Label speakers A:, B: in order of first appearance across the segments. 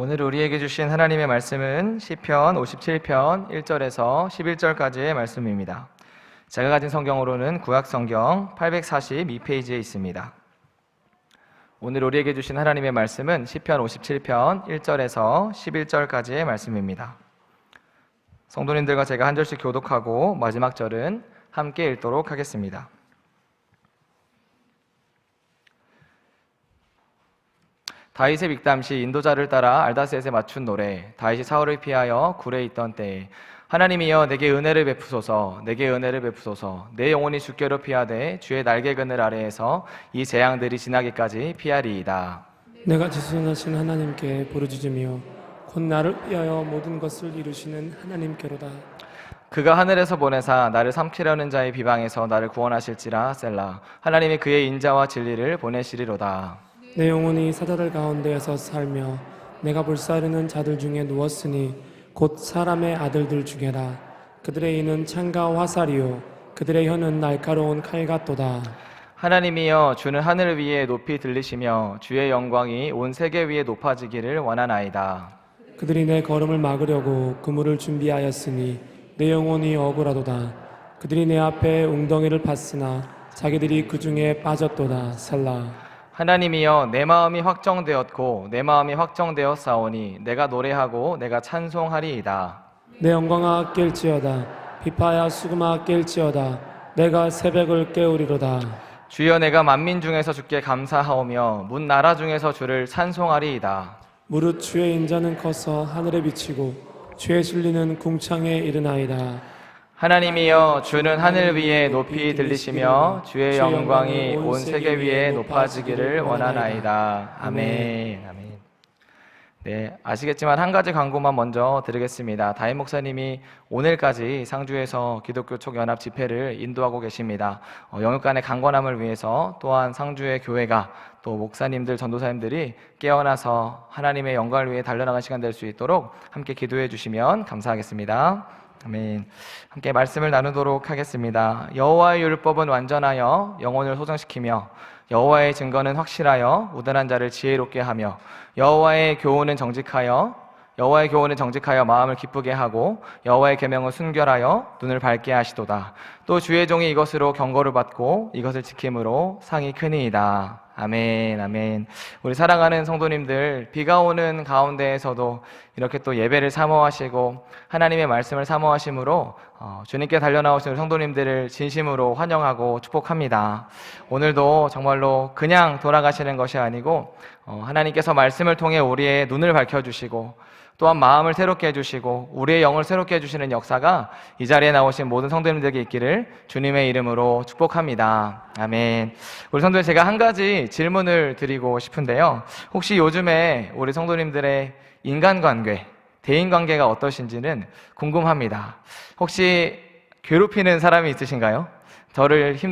A: 오늘 우리에게 주신 하나님의 말씀은 시편 57편 1절에서 11절까지의 말씀입니다. 제가 가진 성경으로는 구약성경 842페이지에 있습니다. 오늘 우리에게 주신 하나님의 말씀은 시편 57편 1절에서 11절까지의 말씀입니다. 성도님들과 제가 한 절씩 교독하고 마지막 절은 함께 읽도록 하겠습니다. 다윗의 믹담시 인도자를 따라 알다셋에 맞춘 노래. 다윗이 사울을 피하여 굴에 있던 때에 하나님이여 내게 은혜를 베푸소서, 내게 은혜를 베푸소서. 내 영혼이 주께로 피하되 주의 날개 그늘 아래에서 이 재앙들이 지나기까지 피하리이다.
B: 내가 지존하신 하나님께 부르짖으며 곧 나를 위하여 모든 것을 이루시는 하나님께로다.
A: 그가 하늘에서 보내사 나를 삼키려는 자의 비방에서 나를 구원하실지라. 셀라. 하나님이 그의 인자와 진리를 보내시리로다.
B: 내 영혼이 사자들 가운데에서 살며 내가 불사르는 자들 중에 누웠으니 곧 사람의 아들들 중에라. 그들의 이는 창과 화살이요 그들의 혀는 날카로운 칼 같도다.
A: 하나님이여 주는 하늘 위에 높이 들리시며 주의 영광이 온 세계 위에 높아지기를 원하나이다.
B: 그들이 내 걸음을 막으려고 그물을 준비하였으니 내 영혼이 억울하도다. 그들이 내 앞에 웅덩이를 팠으나 자기들이 그 중에 빠졌도다. 셀라.
A: 하나님이여 내 마음이 확정되었고 내 마음이 확정되었사오니 내가 노래하고 내가 찬송하리이다.
B: 내 영광아 깰지어다. 비파야 수금아 깰지어다. 내가 새벽을 깨우리로다.
A: 주여 내가 만민 중에서 주께 감사하오며 문 나라 중에서 주를 찬송하리이다.
B: 무릇 주의 인자는 커서 하늘에 비치고 주의 진리는 궁창에 이르나이다.
A: 하나님이여 주는 하늘 위에 높이 들리시며 주의 영광이 온 세계 위에 높아지기를 원하나이다. 아멘. 아멘. 네, 아시겠지만 한 가지 광고만 먼저 드리겠습니다. 다임 목사님이 오늘까지 상주에서 기독교 촉연합 집회를 인도하고 계십니다. 영육간의 강건함을 위해서 또한 상주의 교회가 또 목사님들, 전도사님들이 깨어나서 하나님의 영광을 위해 달려나가는 시간 될 수 있도록 함께 기도해 주시면 감사하겠습니다. 아멘. 함께 말씀을 나누도록 하겠습니다. 여호와의 율법은 완전하여 영혼을 소정시키며 여호와의 증거는 확실하여 우둔한 자를 지혜롭게 하며 여호와의 교훈은 정직하여 마음을 기쁘게 하고 여호와의 계명은 순결하여 눈을 밝게 하시도다. 또 주의 종이 이것으로 경고를 받고 이것을 지킴으로 상이 크니이다. 아멘. 아멘. 우리 사랑하는 성도님들, 비가 오는 가운데에서도 이렇게 또 예배를 사모하시고 하나님의 말씀을 사모하심으로 주님께 달려나오신 성도님들을 진심으로 환영하고 축복합니다. 오늘도 정말로 그냥 돌아가시는 것이 아니고 하나님께서 말씀을 통해 우리의 눈을 밝혀주시고 또한 마음을 새롭게 해주시고 우리의 영을 새롭게 해주시는 역사가 이 자리에 나오신 모든 성도님들에게 있기를 주님의 이름으로 축복합니다. 아멘. 우리 성도님, 제가 한 가지 질문을 드리고 싶은데요. 혹시 요즘에 우리 성도님들의 인간관계, 대인관계가 어떠신지는 궁금합니다. 혹시 괴롭히는 사람이 있으신가요?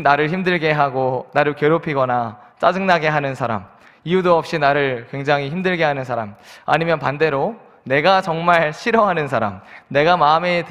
A: 나를 힘들게 하고 나를 괴롭히거나 짜증나게 하는 사람, 이유도 없이 나를 굉장히 힘들게 하는 사람, 아니면 반대로 내가 정말 싫어하는 사람, 내가 마음에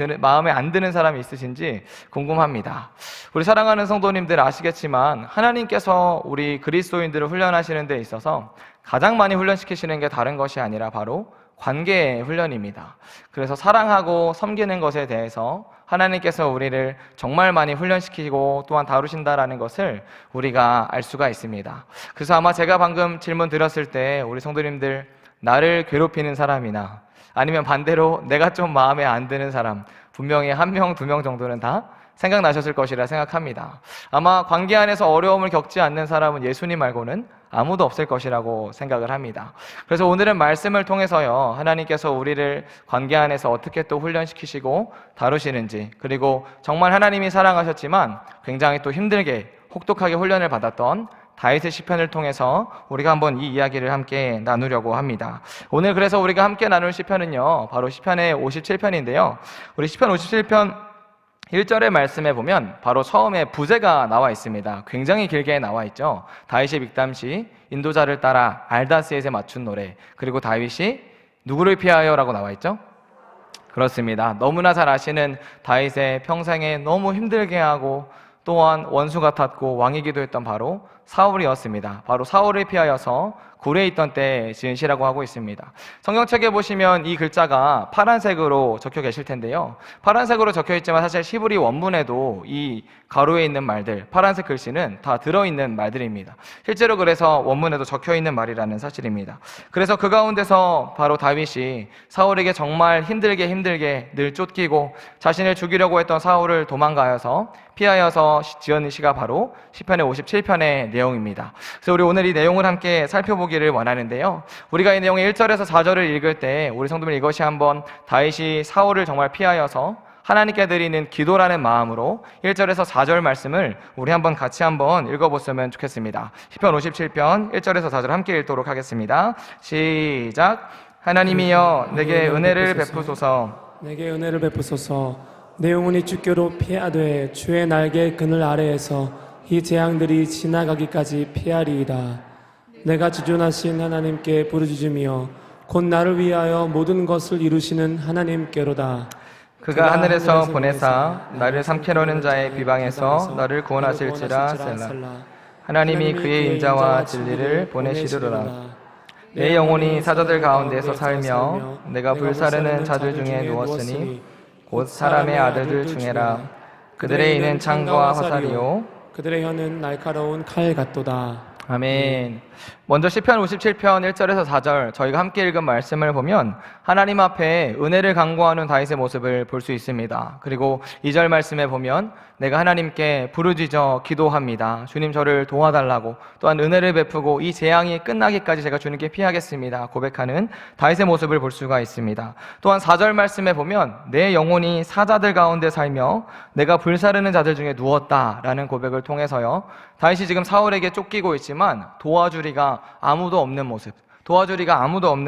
A: 안 드는 사람이 있으신지 궁금합니다. 우리 사랑하는 성도님들 아시겠지만 하나님께서 우리 그리스도인들을 훈련하시는 데 있어서 가장 많이 훈련시키시는 게 다른 것이 아니라 바로 관계의 훈련입니다. 그래서 사랑하고 섬기는 것에 대해서 하나님께서 우리를 정말 많이 훈련시키고 또한 다루신다라는 것을 우리가 알 수가 있습니다. 그래서 아마 제가 방금 질문 드렸을 때 우리 성도님들, 나를 괴롭히는 사람이나 아니면 반대로 내가 좀 마음에 안 드는 사람, 분명히 1명, 2명 정도는 다 생각나셨을 것이라 생각합니다. 아마 관계 안에서 어려움을 겪지 않는 사람은 예수님 말고는 아무도 없을 것이라고 생각을 합니다. 그래서 오늘은 말씀을 통해서요, 하나님께서 우리를 관계 안에서 어떻게 또 훈련시키시고 다루시는지, 그리고 정말 하나님이 사랑하셨지만 굉장히 또 힘들게 혹독하게 훈련을 받았던 다윗의 시편을 통해서 우리가 한번 이 이야기를 함께 나누려고 합니다. 오늘 그래서 우리가 함께 나눌 시편은요, 바로 시편의 57편인데요. 우리 시편 57편 1절의 말씀에 보면 바로 처음에 부제가 나와 있습니다. 굉장히 길게 나와 있죠. 다윗의 믹담시 인도자를 따라 알다스엣에 맞춘 노래, 그리고 다윗이 누구를 피하여 라고 나와 있죠? 그렇습니다. 너무나 잘 아시는 다윗의 평생에 너무 힘들게 하고 또한 원수 같았고 왕이기도 했던 바로 사울이었습니다. 바로 사울을 피하여서 굴에 있던 때 지은 시라고 하고 있습니다. 성경책에 보시면 이 글자가 파란색으로 적혀 계실 텐데요. 파란색으로 적혀 있지만 사실 히브리 원문에도 이 가로에 있는 말들, 파란색 글씨는 다 들어있는 말들입니다. 실제로 그래서 원문에도 적혀 있는 말이라는 사실입니다. 그래서 그 가운데서 바로 다윗이 사울에게 정말 힘들게 늘 쫓기고 자신을 죽이려고 했던 사울을 도망가여서 피하여서 지은 시가 바로 시편의 57편의 내용입니다. 그래서 우리 오늘 이 내용을 함께 살펴보기를 원하는데요. 우리가 이 내용의 1절에서 4절을 읽을 때 우리 성도들 이것이 한번 다윗이 사울을 정말 피하여서 하나님께 드리는 기도라는 마음으로 1절에서 4절 말씀을 우리 같이 한번 읽어봤으면 좋겠습니다. 시편 57편 1절에서 4절 함께 읽도록 하겠습니다. 시작. 하나님이여 내게 은혜를 베푸소서.
B: 내게 은혜를 베푸소서. 내 영혼이 주께로 피하되 주의 날개 그늘 아래에서 이 재앙들이 지나가기까지 피하리이다. 내가 지존하신 하나님께 부르짖으며 곧 나를 위하여 모든 것을 이루시는 하나님께로다.
A: 그가 하늘에서 보내사 나를 삼키려는 자의 비방에서 나를 구원하실지라. 셀라. 하나님이 그의 인자와 진리를 보내시리로라. 내 영혼이 사자들 가운데서 살며 내가 불사르는 자들 중에 누웠으니 곧 사람의 아들들 중에라. 그들의 이는 창과 화살이요
B: 그들의 혀는 날카로운 칼 같도다.
A: 아멘. 먼저 시편 57편 1절에서 4절 저희가 함께 읽은 말씀을 보면 하나님 앞에 은혜를 간구하는 다윗의 모습을 볼 수 있습니다. 그리고 2절 말씀에 보면 내가 하나님께 부르짖어 기도합니다. 주님 저를 도와달라고, 또한 은혜를 베푸고 이 재앙이 끝나기까지 제가 주님께 피하겠습니다 고백하는 다윗의 모습을 볼 수가 있습니다. 또한 4절 말씀에 보면 내 영혼이 사자들 가운데 살며 내가 불사르는 자들 중에 누웠다라는 고백을 통해서요, 다윗이 지금 사울에게 쫓기고 있지만 도와주리가 아무도 없는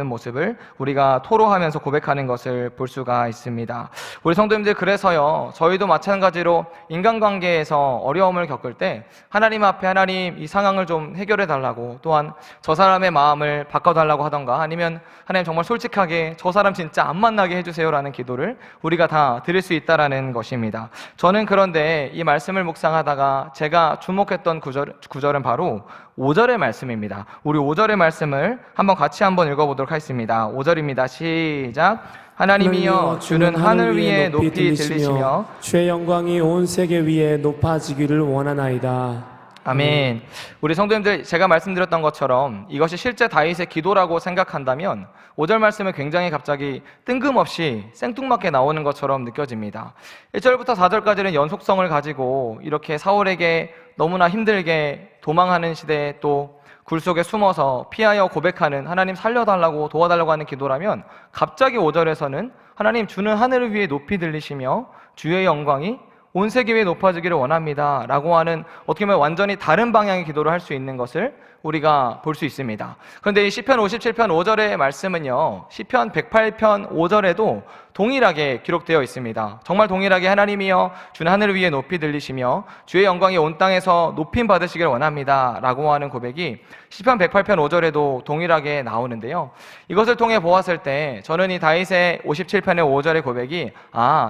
A: 모습을 우리가 토로하면서 고백하는 것을 볼 수가 있습니다. 우리 성도님들, 그래서요 저희도 마찬가지로 인간관계에서 어려움을 겪을 때 하나님 앞에 하나님 이 상황을 좀 해결해 달라고, 또한 저 사람의 마음을 바꿔달라고 하던가, 아니면 하나님 정말 솔직하게 저 사람 진짜 안 만나게 해주세요 라는 기도를 우리가 다 드릴 수 있다라는 것입니다. 저는 그런데 이 말씀을 묵상하다가 제가 주목했던 구절은 바로 5절의 말씀입니다. 우리 5절의 말씀을 같이 읽어보도록 하겠습니다. 5절입니다. 시작. 하나님이여 주는 하늘 위에 높이 들리시며
B: 주의 영광이 온 세계 위에 높아지기를 원하나이다.
A: 아멘. 우리 성도님들, 제가 말씀드렸던 것처럼 이것이 실제 다윗의 기도라고 생각한다면 5절 말씀은 굉장히 갑자기 뜬금없이 생뚱맞게 나오는 것처럼 느껴집니다. 1절부터 4절까지는 연속성을 가지고 이렇게 사울에게 너무나 힘들게 도망하는 시대에 또 굴 속에 숨어서 피하여 고백하는, 하나님 살려달라고 도와달라고 하는 기도라면, 갑자기 5절에서는 하나님 주는 하늘을 위에 높이 들리시며 주의 영광이 온 세계 위에 높아지기를 원합니다 라고 하는, 어떻게 보면 완전히 다른 방향의 기도를 할 수 있는 것을 우리가 볼 수 있습니다. 그런데 이 시편 57편 5절의 말씀은요, 시편 108편 5절에도 동일하게 기록되어 있습니다. 정말 동일하게 하나님이여 주는 하늘 위에 높이 들리시며 주의 영광이 온 땅에서 높임 받으시길 원합니다 라고 하는 고백이 시편 108편 5절에도 동일하게 나오는데요, 이것을 통해 보았을 때 저는 이 다윗의 57편의 5절의 고백이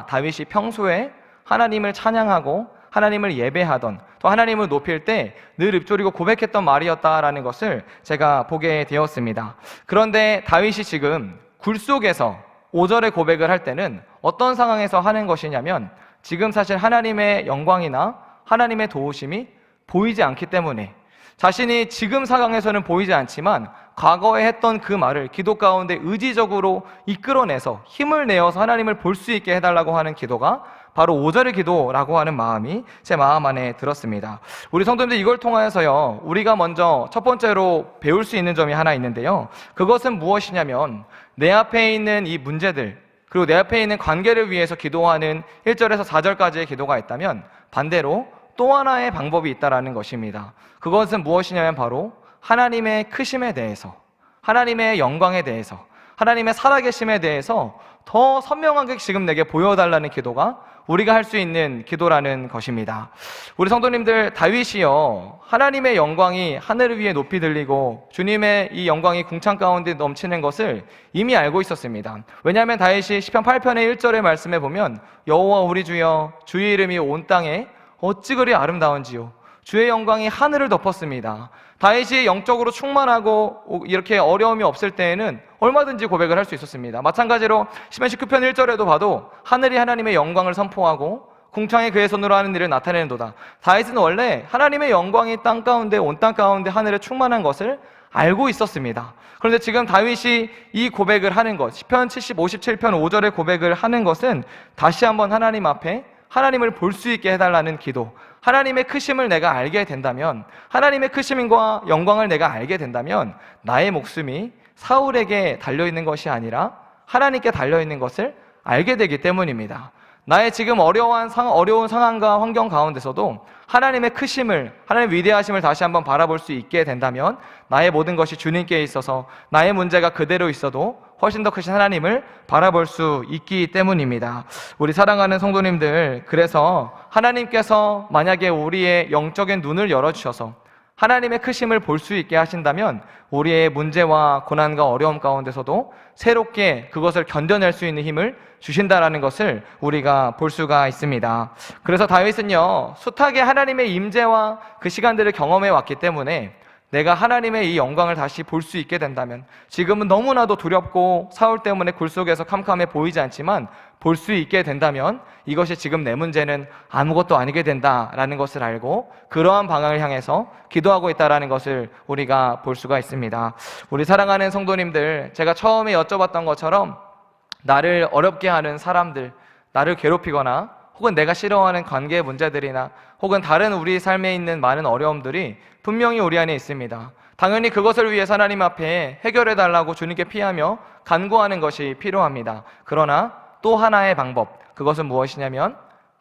A: 다윗이 평소에 하나님을 찬양하고 하나님을 예배하던, 또 하나님을 높일 때 늘 읊조리고 고백했던 말이었다라는 것을 제가 보게 되었습니다. 그런데 다윗이 지금 굴 속에서 5절의 고백을 할 때는 어떤 상황에서 하는 것이냐면, 지금 사실 하나님의 영광이나 하나님의 도우심이 보이지 않기 때문에, 자신이 지금 상황에서는 보이지 않지만 과거에 했던 그 말을 기도 가운데 의지적으로 이끌어내서 힘을 내어서 하나님을 볼 수 있게 해달라고 하는 기도가 바로 5절의 기도라고 하는 마음이 제 마음 안에 들었습니다. 우리 성도님들, 이걸 통하여서요 우리가 먼저 첫 번째로 배울 수 있는 점이 하나 있는데요, 그것은 무엇이냐면 내 앞에 있는 이 문제들, 그리고 내 앞에 있는 관계를 위해서 기도하는 1절에서 4절까지의 기도가 있다면, 반대로 또 하나의 방법이 있다라는 것입니다. 그것은 무엇이냐면 바로 하나님의 크심에 대해서, 하나님의 영광에 대해서, 하나님의 살아계심에 대해서 더 선명하게 지금 내게 보여달라는 기도가 우리가 할 수 있는 기도라는 것입니다. 우리 성도님들, 다윗이요 하나님의 영광이 하늘을 위에 높이 들리고 주님의 이 영광이 궁창 가운데 넘치는 것을 이미 알고 있었습니다. 왜냐하면 다윗이 시편 8편의 1절의 말씀에 보면 여호와 우리 주여 주의 이름이 온 땅에 어찌 그리 아름다운지요 주의 영광이 하늘을 덮었습니다. 다윗이 영적으로 충만하고 이렇게 어려움이 없을 때에는 얼마든지 고백을 할 수 있었습니다. 마찬가지로 시편 19편 1절에도 봐도 하늘이 하나님의 영광을 선포하고 궁창이 그의 손으로 하는 일을 나타내는도다. 다윗은 원래 하나님의 영광이 땅 가운데, 온 땅 가운데 하늘에 충만한 것을 알고 있었습니다. 그런데 지금 다윗이 이 고백을 하는 것, 시편 57편 5절의 고백을 하는 것은 다시 한번 하나님 앞에 하나님을 볼 수 있게 해달라는 기도, 하나님의 크심을 내가 알게 된다면, 하나님의 크심과 영광을 내가 알게 된다면 나의 목숨이 사울에게 달려있는 것이 아니라 하나님께 달려있는 것을 알게 되기 때문입니다. 나의 지금 어려운 상황과 환경 가운데서도 하나님의 크심을, 하나님의 위대하심을 다시 한번 바라볼 수 있게 된다면 나의 모든 것이 주님께 있어서 나의 문제가 그대로 있어도 훨씬 더 크신 하나님을 바라볼 수 있기 때문입니다. 우리 사랑하는 성도님들, 그래서 하나님께서 만약에 우리의 영적인 눈을 열어주셔서 하나님의 크심을 볼 수 있게 하신다면 우리의 문제와 고난과 어려움 가운데서도 새롭게 그것을 견뎌낼 수 있는 힘을 주신다라는 것을 우리가 볼 수가 있습니다. 그래서 다윗은요, 숱하게 하나님의 임재와 그 시간들을 경험해 왔기 때문에 내가 하나님의 이 영광을 다시 볼 수 있게 된다면, 지금은 너무나도 두렵고 사울 때문에 굴 속에서 캄캄해 보이지 않지만 볼 수 있게 된다면 이것이 지금 내 문제는 아무것도 아니게 된다라는 것을 알고 그러한 방향을 향해서 기도하고 있다라는 것을 우리가 볼 수가 있습니다. 우리 사랑하는 성도님들, 제가 처음에 여쭤봤던 것처럼 나를 어렵게 하는 사람들, 나를 괴롭히거나 혹은 내가 싫어하는 관계 문제들이나 혹은 다른 우리 삶에 있는 많은 어려움들이 분명히 우리 안에 있습니다. 당연히 그것을 위해서 하나님 앞에 해결해달라고 주님께 피하며 간구하는 것이 필요합니다. 그러나 또 하나의 방법, 그것은 무엇이냐면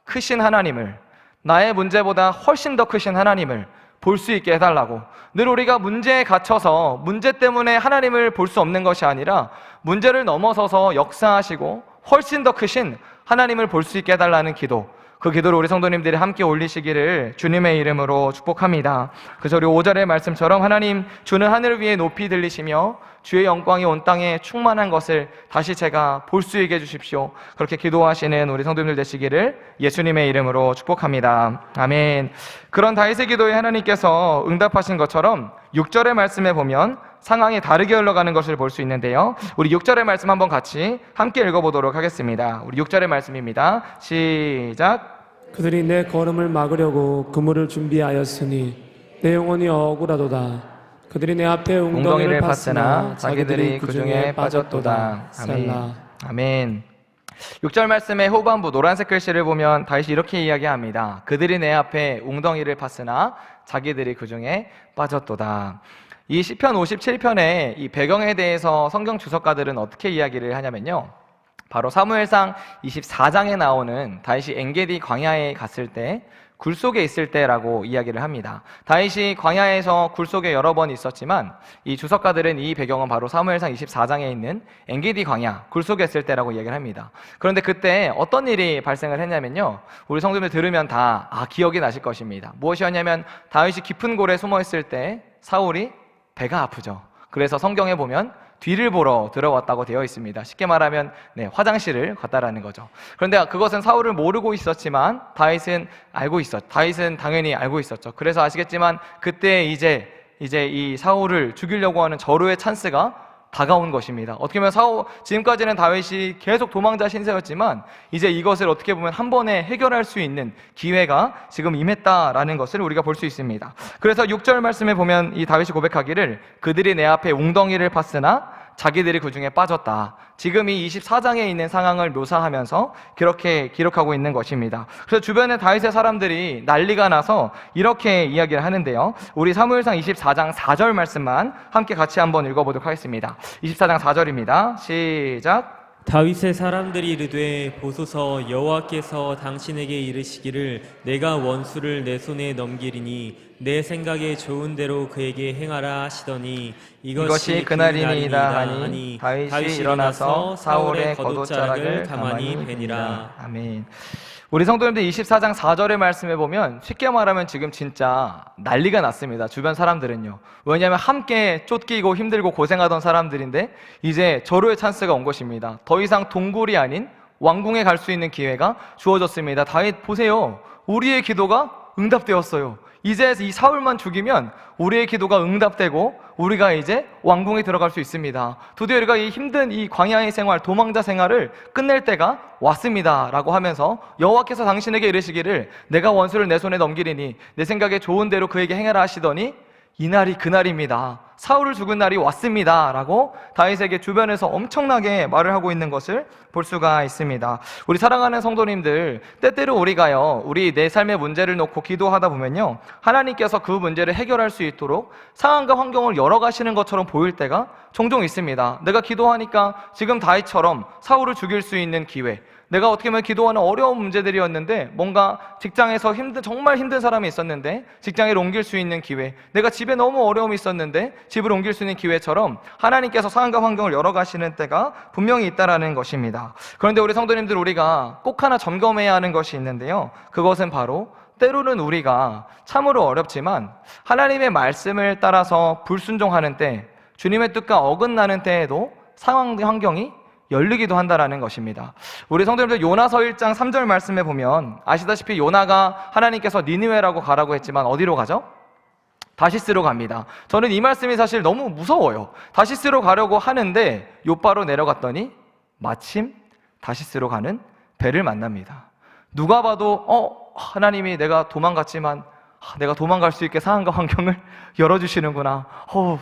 A: 크신 하나님을, 나의 문제보다 훨씬 더 크신 하나님을 볼 수 있게 해달라고. 늘 우리가 문제에 갇혀서 문제 때문에 하나님을 볼 수 없는 것이 아니라 문제를 넘어서서 역사하시고 훨씬 더 크신 하나님을 볼 수 있게 해달라는 기도, 그 기도를 우리 성도님들이 함께 올리시기를 주님의 이름으로 축복합니다. 그래서 우리 5절의 말씀처럼 하나님, 주는 하늘 위에 높이 들리시며 주의 영광이 온 땅에 충만한 것을 다시 제가 볼 수 있게 해주십시오. 그렇게 기도하시는 우리 성도님들 되시기를 예수님의 이름으로 축복합니다. 아멘. 그런 다윗의 기도에 하나님께서 응답하신 것처럼 6절의 말씀에 보면 상황이 다르게 흘러가는 것을 볼 수 있는데요, 우리 6절의 말씀 한번 같이 함께 읽어보도록 하겠습니다. 우리 6절의 말씀입니다. 시작.
B: 그들이 내 걸음을 막으려고 그물을 준비하였으니 내 영혼이 억울하도다. 그들이 내 앞에 웅덩이를 팠으나 자기들이 그 중에 빠졌도다.
A: 아멘. 아멘. 6절 말씀의 후반부 노란색 글씨를 보면 다윗이 이렇게 이야기합니다. 그들이 내 앞에 웅덩이를 팠으나 자기들이 그 중에 빠졌도다. 이 시편 57편의 이 배경에 대해서 성경 주석가들은 어떻게 이야기를 하냐면요, 바로 사무엘상 24장에 나오는 다윗이 엔게디 광야에 갔을 때, 굴 속에 있을 때라고 이야기를 합니다. 다윗이 광야에서 굴 속에 여러 번 있었지만 이 주석가들은 이 배경은 바로 사무엘상 24장에 있는 엔게디 광야, 굴 속에 있을 때라고 이야기를 합니다. 그런데 그때 어떤 일이 발생을 했냐면요, 우리 성도님들 들으면 다 기억이 나실 것입니다. 무엇이었냐면 다윗이 깊은 골에 숨어 있을 때 사울이 배가 아프죠. 그래서 성경에 보면 뒤를 보러 들어왔다고 되어 있습니다. 쉽게 말하면 화장실을 갔다라는 거죠. 그런데 그것은 사울을 모르고 있었지만 다윗은 당연히 알고 있었죠. 그래서 아시겠지만 그때 이제 이 사울을 죽이려고 하는 절호의 찬스가 다가온 것입니다. 어떻게 보면 지금까지는 다윗이 계속 도망자 신세였지만 이제 이것을 어떻게 보면 한 번에 해결할 수 있는 기회가 지금 임했다라는 것을 우리가 볼 수 있습니다. 그래서 6절 말씀에 보면 이 다윗이 고백하기를 그들이 내 앞에 웅덩이를 팠으나 자기들이 그 중에 빠졌다. 지금 이 24장에 있는 상황을 묘사하면서 그렇게 기록하고 있는 것입니다. 그래서 주변에 다윗의 사람들이 난리가 나서 이렇게 이야기를 하는데요, 우리 사무엘상 24장 4절 말씀만 함께 같이 한번 읽어보도록 하겠습니다. 24장 4절입니다. 시작.
C: 다윗의 사람들이 이르되 보소서, 여호와께서 당신에게 이르시기를 내가 원수를 내 손에 넘기리니 내 생각에 좋은 대로 그에게 행하라 하시더니 이것이 그날이니이다 하니 다윗이 일어나서 사울의 겉옷자락을 가만히 베니라.
A: 아멘. 우리 성도님들 24장 4절의 말씀에 보면 쉽게 말하면 지금 진짜 난리가 났습니다. 주변 사람들은요. 왜냐하면 함께 쫓기고 힘들고 고생하던 사람들인데 이제 절호의 찬스가 온 것입니다. 더 이상 동굴이 아닌 왕궁에 갈 수 있는 기회가 주어졌습니다. 다윗 보세요. 우리의 기도가 응답되었어요. 이제 이 사울만 죽이면 우리의 기도가 응답되고 우리가 이제 왕궁에 들어갈 수 있습니다. 드디어 우리가 이 힘든 이 광야의 생활, 도망자 생활을 끝낼 때가 왔습니다 라고 하면서 여호와께서 당신에게 이르시기를 내가 원수를 내 손에 넘기리니 내 생각에 좋은 대로 그에게 행하라 하시더니 이날이 그날입니다. 사울을 죽은 날이 왔습니다 라고 다윗에게 주변에서 엄청나게 말을 하고 있는 것을 볼 수가 있습니다. 우리 사랑하는 성도님들, 때때로 우리가요, 우리 내 삶의 문제를 놓고 기도하다 보면요, 하나님께서 그 문제를 해결할 수 있도록 상황과 환경을 열어가시는 것처럼 보일 때가 종종 있습니다. 내가 기도하니까 지금 다윗처럼 사울을 죽일 수 있는 기회, 내가 어떻게 보면 기도하는 어려운 문제들이었는데 뭔가 직장에서 정말 힘든 사람이 있었는데 직장을 옮길 수 있는 기회, 내가 집에 너무 어려움이 있었는데 집을 옮길 수 있는 기회처럼 하나님께서 상황과 환경을 열어가시는 때가 분명히 있다라는 것입니다. 그런데 우리 성도님들, 우리가 꼭 하나 점검해야 하는 것이 있는데요, 그것은 바로 때로는 우리가 참으로 어렵지만 하나님의 말씀을 따라서 불순종하는 때, 주님의 뜻과 어긋나는 때에도 상황 환경이 열리기도 한다라는 것입니다. 우리 성도님들, 요나서 1장 3절 말씀에 보면 아시다시피 요나가 하나님께서 니느웨라고 가라고 했지만 어디로 가죠? 다시스로 갑니다. 저는 이 말씀이 사실 너무 무서워요. 다시스로 가려고 하는데 욥바로 내려갔더니 마침 다시스로 가는 배를 만납니다. 누가 봐도 하나님이 내가 도망갔지만 내가 도망갈 수 있게 상황과 환경을 열어주시는구나.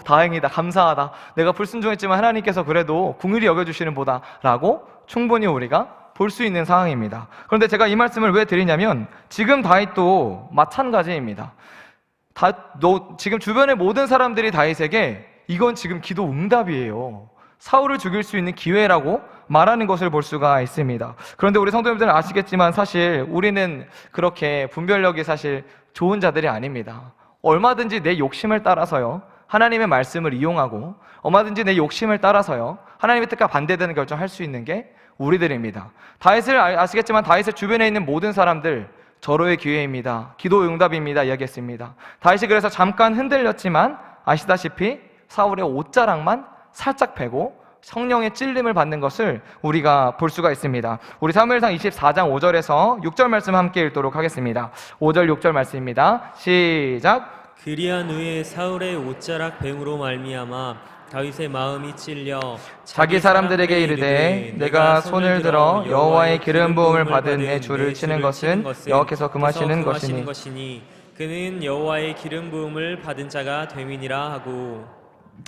A: 다행이다, 감사하다. 내가 불순종했지만 하나님께서 그래도 긍휼히 여겨주시는 보다 라고 충분히 우리가 볼 수 있는 상황입니다. 그런데 제가 이 말씀을 왜 드리냐면 지금 다윗도 마찬가지입니다. 지금 주변의 모든 사람들이 다윗에게 이건 지금 기도 응답이에요, 사울을 죽일 수 있는 기회라고 말하는 것을 볼 수가 있습니다. 그런데 우리 성도님들은 아시겠지만 사실 우리는 그렇게 분별력이 사실 좋은 자들이 아닙니다. 얼마든지 내 욕심을 따라서요, 하나님의 말씀을 이용하고 얼마든지 내 욕심을 따라서요, 하나님의 뜻과 반대되는 결정할 수 있는 게 우리들입니다. 다윗을 아시겠지만 다윗의 주변에 있는 모든 사람들 절호의 기회입니다, 기도 응답입니다 이야기했습니다. 다윗이 그래서 잠깐 흔들렸지만 아시다시피 사울의 옷자락만 살짝 베고 성령의 찔림을 받는 것을 우리가 볼 수가 있습니다. 우리 사무엘상 24장 5절에서 6절 말씀 함께 읽도록 하겠습니다. 5절 6절 말씀입니다. 시작.
C: 그리한 후에 사울의 옷자락 뱀으로 말미암아 다윗의 마음이 찔려
A: 자기 사람들에게 이르되 내가 손을 들어 여호와의 기름 부음을 받은 내 주를 치는 것은 여호와께서 금하시는 것이니
C: 그는 여호와의 기름 부음을 받은 자가 됨이니라 하고.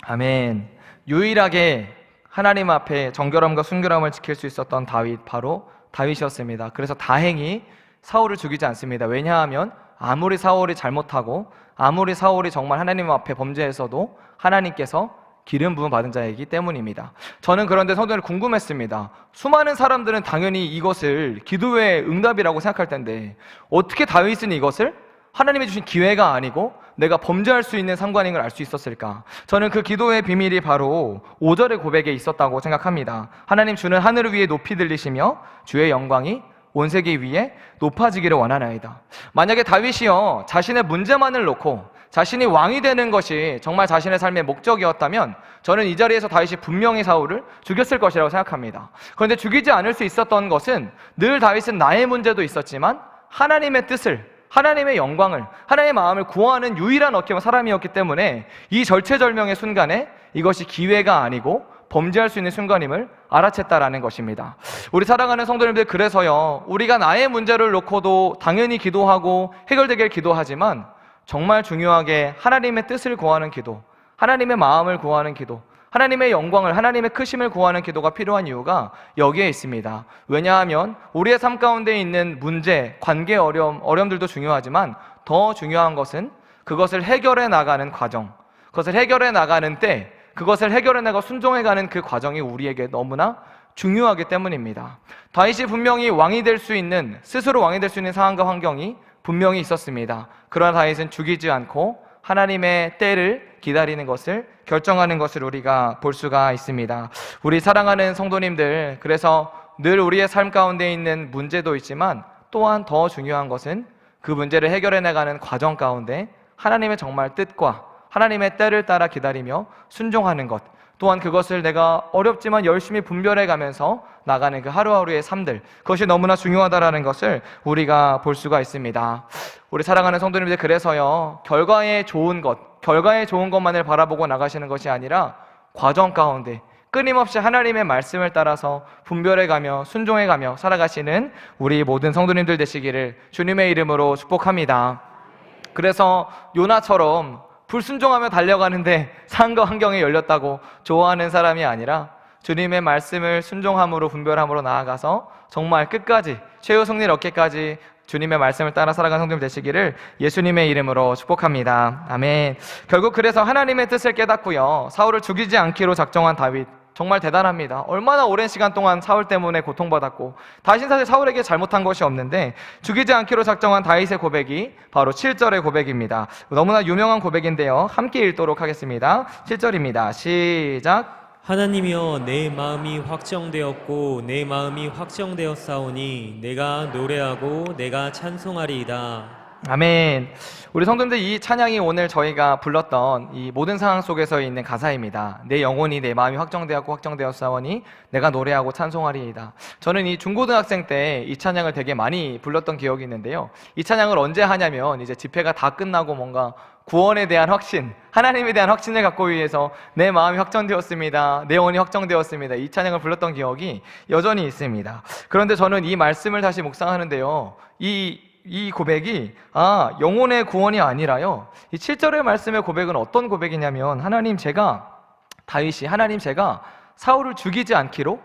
A: 아멘. 유일하게 하나님 앞에 정결함과 순결함을 지킬 수 있었던 다윗, 바로 다윗이었습니다. 그래서 다행히 사울을 죽이지 않습니다. 왜냐하면 아무리 사울이 잘못하고 아무리 사울이 정말 하나님 앞에 범죄해서도 하나님께서 기름 부음 받은 자이기 때문입니다. 저는 그런데 성도들 궁금했습니다. 수많은 사람들은 당연히 이것을 기도의 응답이라고 생각할 텐데 어떻게 다윗은 이것을 하나님이 주신 기회가 아니고 내가 범죄할 수 있는 상관인 걸 알 수 있었을까? 저는 그 기도의 비밀이 바로 5절의 고백에 있었다고 생각합니다. 하나님, 주는 하늘을 위에 높이 들리시며 주의 영광이 온 세계 위에 높아지기를 원하나이다. 만약에 다윗이요, 자신의 문제만을 놓고 자신이 왕이 되는 것이 정말 자신의 삶의 목적이었다면 저는 이 자리에서 다윗이 분명히 사울을 죽였을 것이라고 생각합니다. 그런데 죽이지 않을 수 있었던 것은 늘 다윗은 나의 문제도 있었지만 하나님의 뜻을, 하나님의 영광을, 하나님의 마음을 구하는 유일한 사람이었기 때문에 이 절체절명의 순간에 이것이 기회가 아니고 범죄할 수 있는 순간임을 알아챘다라는 것입니다. 우리 사랑하는 성도님들, 그래서요, 우리가 나의 문제를 놓고도 당연히 기도하고 해결되길 기도하지만 정말 중요하게 하나님의 뜻을 구하는 기도, 하나님의 마음을 구하는 기도, 하나님의 영광을, 하나님의 크심을 구하는 기도가 필요한 이유가 여기에 있습니다. 왜냐하면 우리의 삶 가운데 있는 문제, 관계 어려움들도 중요하지만 더 중요한 것은 그것을 해결해 나가는 과정, 그것을 해결해 나가는 때, 그것을 해결해 나가 순종해가는 그 과정이 우리에게 너무나 중요하기 때문입니다. 다윗이 분명히 왕이 될 수 있는, 스스로 왕이 될 수 있는 상황과 환경이 분명히 있었습니다. 그러나 다윗은 죽이지 않고 하나님의 때를 기다리는 것을 결정하는 것을 우리가 볼 수가 있습니다. 우리 사랑하는 성도님들, 그래서 늘 우리의 삶 가운데 있는 문제도 있지만 또한 더 중요한 것은 그 문제를 해결해 나가는 과정 가운데 하나님의 정말 뜻과 하나님의 때를 따라 기다리며 순종하는 것, 또한 그것을 내가 어렵지만 열심히 분별해 가면서 나가는 그 하루하루의 삶들, 그것이 너무나 중요하다라는 것을 우리가 볼 수가 있습니다. 우리 사랑하는 성도님들, 그래서요, 결과에 좋은 것만을 바라보고 나가시는 것이 아니라 과정 가운데 끊임없이 하나님의 말씀을 따라서 분별해가며 순종해가며 살아가시는 우리 모든 성도님들 되시기를 주님의 이름으로 축복합니다. 그래서 요나처럼 불순종하며 달려가는데 산과 환경이 열렸다고 좋아하는 사람이 아니라 주님의 말씀을 순종함으로 분별함으로 나아가서 정말 끝까지 최후 승리를 얻기까지 주님의 말씀을 따라 살아가는 성도님 되시기를 예수님의 이름으로 축복합니다. 아멘. 결국 그래서 하나님의 뜻을 깨닫고요, 사울을 죽이지 않기로 작정한 다윗, 정말 대단합니다. 얼마나 오랜 시간 동안 사울 때문에 고통받았고, 다윗은 사실 사울에게 잘못한 것이 없는데 죽이지 않기로 작정한 다윗의 고백이 바로 7절의 고백입니다. 너무나 유명한 고백인데요, 함께 읽도록 하겠습니다. 7절입니다. 시작.
C: 하나님이여, 내 마음이 확정되었고 내 마음이 확정되었사오니 내가 노래하고 내가 찬송하리이다.
A: 아멘. 우리 성도님들, 이 찬양이 오늘 저희가 불렀던 이 모든 상황 속에서 있는 가사입니다. 내 영혼이 내 마음이 확정되었고 확정되었사오니 내가 노래하고 찬송하리이다. 저는 이 중고등학생 때 이 찬양을 되게 많이 불렀던 기억이 있는데요, 이 찬양을 언제 하냐면 이제 집회가 다 끝나고 뭔가 구원에 대한 확신, 하나님에 대한 확신을 갖고 위해서 내 마음이 확정되었습니다, 내 영혼이 확정되었습니다, 이 찬양을 불렀던 기억이 여전히 있습니다. 그런데 저는 이 말씀을 다시 묵상하는데요, 이 고백이 영혼의 구원이 아니라요, 이 7절의 말씀의 고백은 어떤 고백이냐면, 하나님 제가 사울을 죽이지 않기로